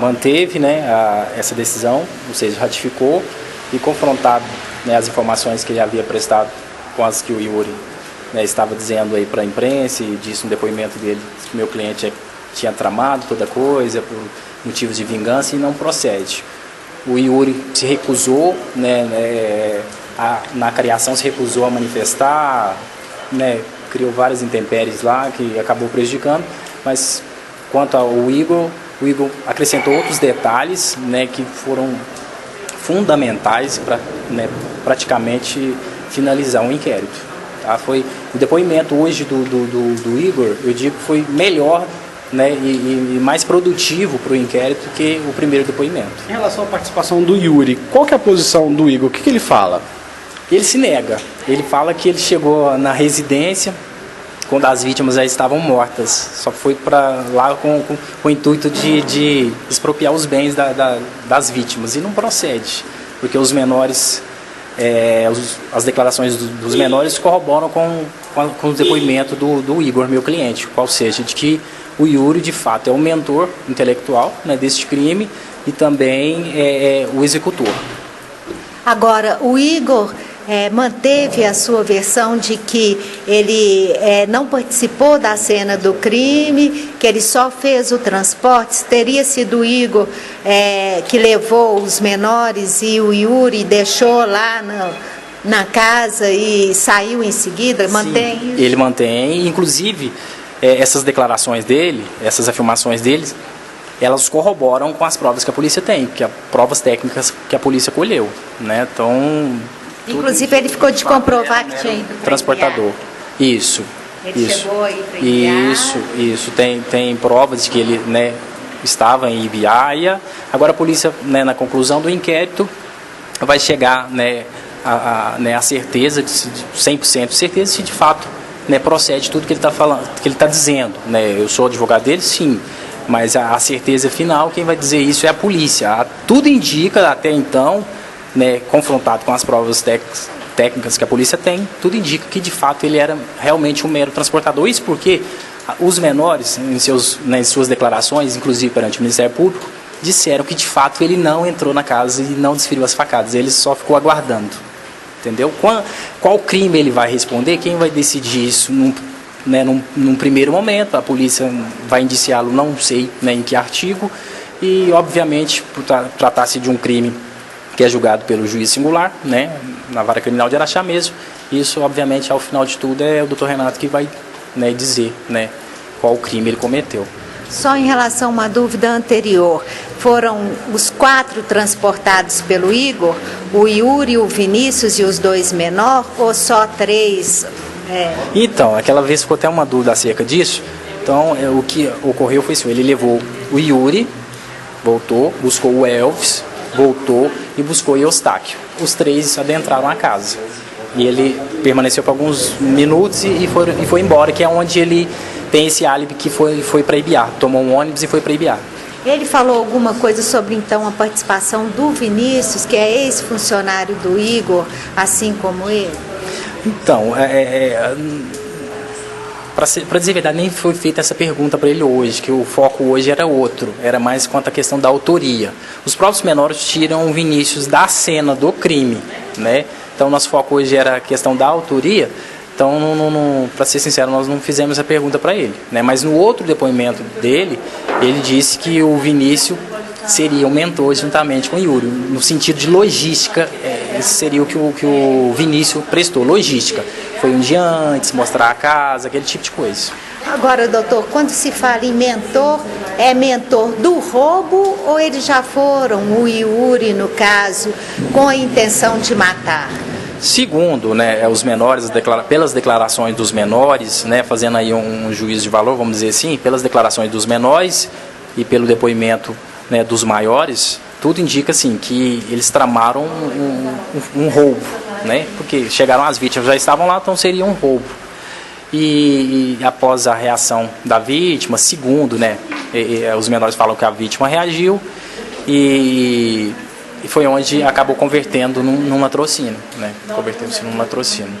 manteve, né, essa decisão, ou seja, ratificou e confrontado, né, as informações que ele havia prestado com as que o Yuri, né, estava dizendo aí para a imprensa e disse no depoimento dele que o meu cliente tinha tramado toda coisa por motivos de vingança e não procede. O Yuri se recusou, né, na criação se recusou a manifestar, né, criou várias intempéries lá que acabou prejudicando, mas quanto ao Igor, o Igor acrescentou outros detalhes, né, que foram fundamentais para, né, praticamente finalizar um inquérito. Tá? Foi o depoimento hoje do Igor, eu digo que foi melhor, né, e mais produtivo para o inquérito que o primeiro depoimento. Em relação à participação do Yuri, qual que é a posição do Igor? O que ele fala? Ele se nega. Ele fala que ele chegou na residência quando as vítimas já estavam mortas. Só foi para lá com o intuito de expropriar os bens das vítimas. E não procede, porque os menores, as declarações dos menores corroboram com o depoimento do Igor, meu cliente, qual seja, de que o Yuri, de fato, é o mentor intelectual, né, deste crime e também é o executor. Agora, o Igor manteve a sua versão de que ele não participou da cena do crime, que ele só fez o transporte. Teria sido o Igor que levou os menores e o Yuri deixou lá na casa e saiu em seguida? Mantém Sim, isso? Ele mantém, inclusive essas declarações dele, essas afirmações deles, elas corroboram com as provas que a polícia tem, que provas técnicas que a polícia colheu, né? Então, inclusive ele ficou de comprovar que tinha ido para transportador. Isso. Ele chegou aí para Ibiá. Isso. Tem provas de que ele, né, estava em Ibiaia. Agora a polícia, né, na conclusão do inquérito, vai chegar, né, a certeza, de 100% de certeza, se de fato, né, procede tudo que ele está falando, que ele está dizendo, né? Eu sou advogado dele, sim, mas a certeza final, quem vai dizer isso é a polícia. Tudo indica até então, né, confrontado com as provas técnicas que a polícia tem, tudo indica que de fato ele era realmente um mero transportador. Isso porque os menores, em suas declarações, inclusive perante o Ministério Público, disseram que de fato ele não entrou na casa e não desferiu as facadas, ele só ficou aguardando. Entendeu? Qual crime ele vai responder? Quem vai decidir isso num primeiro momento? A polícia vai indiciá-lo, não sei, né, em que artigo, e obviamente por tratar-se de um crime que é julgado pelo juiz singular, né, na vara criminal de Araxá mesmo. Isso, obviamente, ao final de tudo, é o doutor Renato que vai, né, dizer, né, qual crime ele cometeu. Só em relação a uma dúvida anterior, foram os 4 transportados pelo Igor, o Yuri, o Vinícius e os 2 menores, ou só 3? Então, aquela vez ficou até uma dúvida acerca disso. Então, o que ocorreu foi isso, ele levou o Yuri, voltou, buscou o Elvis, voltou e buscou o Eustáquio. Os 3 adentraram a casa. E ele permaneceu por alguns minutos e foi embora, que é onde ele tem esse álibi que foi para Ibiá. Tomou um ônibus e foi para Ibiá. Ele falou alguma coisa sobre, então, a participação do Vinícius, que é ex-funcionário do Igor, assim como ele? Então, para dizer a verdade, nem foi feita essa pergunta para ele hoje, que o foco hoje era outro, era mais quanto à questão da autoria. Os próprios menores tiram o Vinícius da cena do crime, né? Então, nosso foco hoje era a questão da autoria. Então, para ser sincero, nós não fizemos a pergunta para ele, né? Mas no outro depoimento dele, ele disse que o Vinícius seria o mentor juntamente com o Yuri, no sentido de logística. Esse seria o que o Vinícius prestou, logística. Foi um dia antes, mostrar a casa, aquele tipo de coisa. Agora, doutor, quando se fala em mentor, é mentor do roubo ou eles já foram, o Yuri, no caso, com a intenção de matar? Segundo, né, os menores, pelas declarações dos menores, né, fazendo aí um juízo de valor, vamos dizer assim, pelas declarações dos menores e pelo depoimento, né, dos maiores, tudo indica assim, que eles tramaram um roubo, né, porque chegaram as vítimas, já estavam lá, então seria um roubo. E após a reação da vítima, segundo, né, os menores falam que a vítima reagiu e foi onde acabou convertendo num latrocínio, né, convertendo-se num latrocínio.